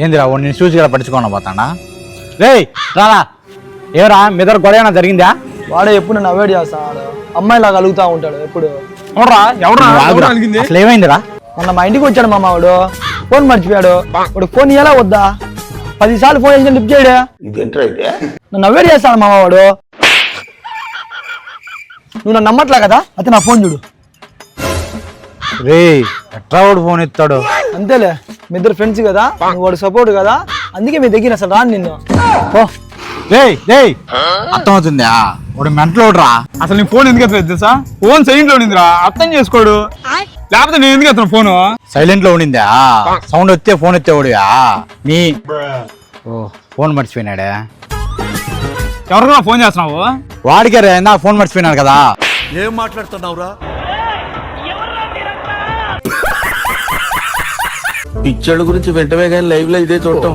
ఏందిరా నేను చూసి కూడా పట్టించుకోండి పోతాడా రే రారా ఏరా మీ దగ్గర గొడవ జరిగిందా? వాడే ఎప్పుడు నన్ను అవాయిడ్ చేస్తాడు, అమ్మాయిలాగా అలుగుతా ఉంటాడు ఎప్పుడు. అసలు ఏమైందిరా? మొన్న మా ఇంటికి వచ్చాడు మామ, వాడు ఫోన్ మర్చిపోయాడు. వాడు ఫోన్ ఇయ్యాలా వద్దా? 10 సార్లు ఫోన్ చేసిన లిఫ్ట్ చేయడు. నన్ను అవాయిడ్ చేస్తాడు మామ వాడు. నువ్వు నన్ను నమ్మట్లా కదా, అయితే నా ఫోన్ చూడు. రే ఎట్రా వాడు ఫోన్ ఎత్తాడు? అంతేలే, మీ ఇద్దరు ఫ్రెండ్స్ కదా, నువ్వు వాడు సపోర్ట్ కదా, అందుకే మీ దగ్గర అసలు రాను నిన్ను. అర్థమవుతుందా? వాడు మెంటలోడ్రా. అసలు నీ ఫోన్ ఎందుకు ఎత్తలేదు తెలుసా? ఫోన్ సైలెంట్ లో ఉండిందిరా, అర్థం చేసుకోడు. లేకపోతే నేను ఎందుకు ఎత్తున్నా ఫోను? సైలెంట్ లో ఉండిందా? సౌండ్ వస్తే ఫోన్ ఎత్తేవాడుయా నీ? ఓ ఫోన్ మర్చిపోయినాడే. ఎవరికైనా ఫోన్ చేస్తున్నావు? వాడికే రే, నా ఫోన్ మర్చిపోయినాడు కదా. ఏం మాట్లాడుతున్నావురా? పిచ్చోళ్ళ గురించి వెంటనే కానీ లైవ్ లో ఇదే చూడటం